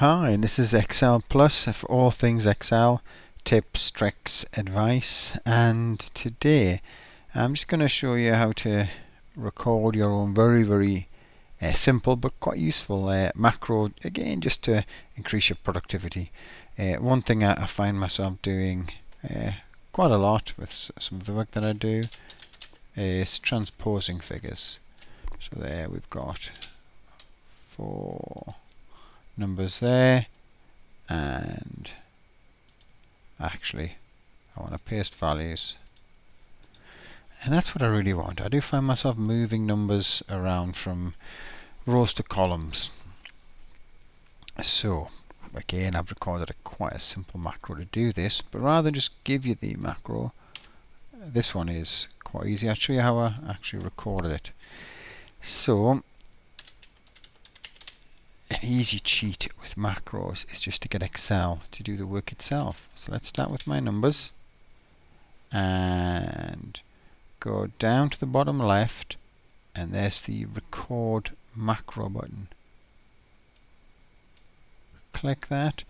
Hi, and this is Excel Plus for all things Excel, tips, tricks, advice, and today I'm just going to show you how to record your own very simple but quite useful macro, again just to increase your productivity. One thing I find myself doing quite a lot with some of the work that I do is transposing figures. So there we've got 4 numbers there, and actually I want to paste values, and that's what I really want. I do find myself moving numbers around from rows to columns. So again, I've recorded quite a simple macro to do this, but rather than just give you the macro, this one is quite easy. I'll show you how I actually recorded it. So an easy cheat with macros is just to get Excel to do the work itself. So let's start with my numbers and go down to the bottom left, and there's the record macro button. Click that.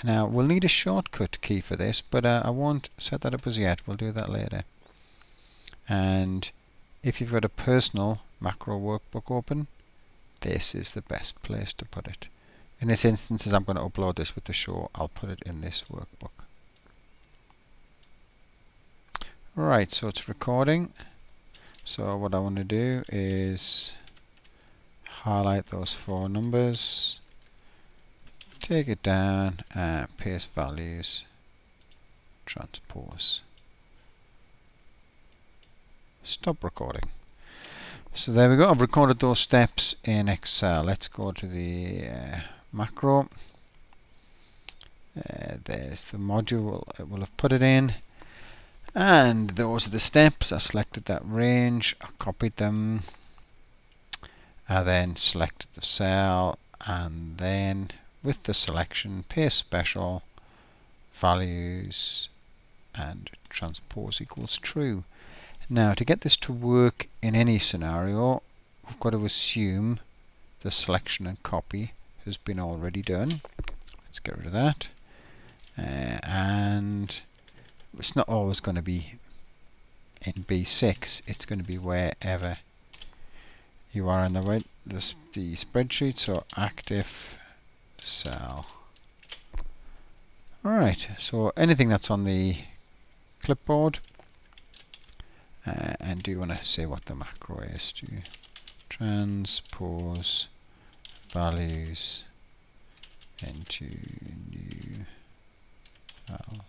Now we'll need a shortcut key for this, but I won't set that up as yet. We'll do that later. And if you've got a personal macro workbook open, this is the best place to put it. In this instance, as I'm going to upload this with the show, I'll put it in this workbook. Right, so it's recording. So what I want to do is highlight those 4 numbers, take it down and paste values, transpose. Stop recording. So there we go, I've recorded those steps in Excel. Let's go to the macro. There's the module it will have put it in, and those are the steps. I selected that range, I copied them, I then selected the cell, and then with the selection, paste special, values, and transpose equals true. Now, to get this to work in any scenario, we've got to assume the selection and copy has been already done. Let's get rid of that. And it's not always going to be in B6. It's going to be wherever you are in the spreadsheet. So active cell. Alright, so anything that's on the clipboard. And do you want to say what the macro is? Do you transpose values into new files?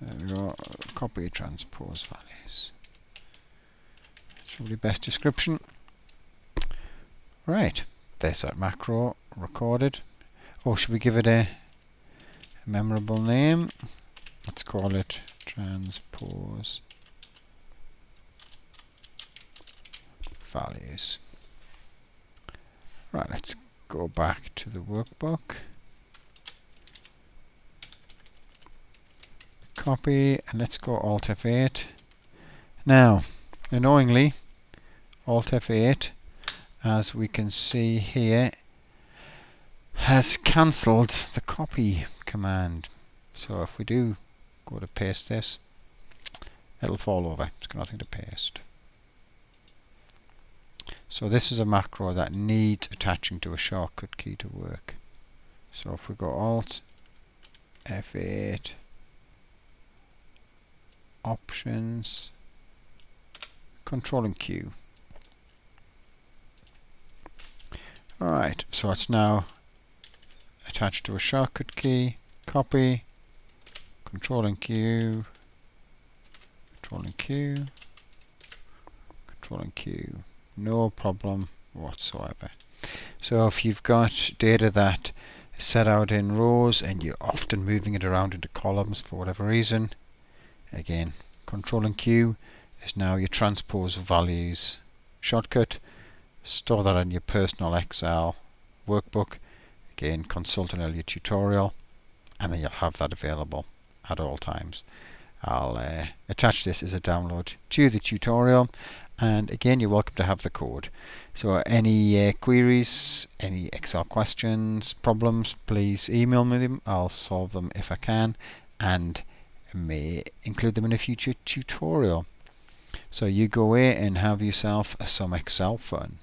There we go. Copy transpose values. That's probably the best description. Right, there's that macro recorded. Oh, should we give it a memorable name? Let's call it transpose values. Right, let's go back to the workbook. Copy, and let's go Alt F8. Now, annoyingly, Alt F8, as we can see here, has cancelled the copy command. So if we do go to paste this, it'll fall over. It's got nothing to paste. So this is a macro that needs attaching to a shortcut key to work. So if we go Alt F8, Options, Control and Q. Alright, so it's now attached to a shortcut key. Copy, Control and Q, Control and Q, Control and Q. No problem whatsoever. So if you've got data that is set out in rows and you're often moving it around into columns for whatever reason, again, Control and Q is now your transpose values shortcut. Store that in your personal Excel workbook. Again, consult an earlier tutorial, and then you'll have that available at all times. I'll attach this as a download to the tutorial, and again, you're welcome to have the code. So any queries, any Excel questions, problems, please email me them. I'll solve them if I can, and may include them in a future tutorial. So you go away and have yourself some Excel fun.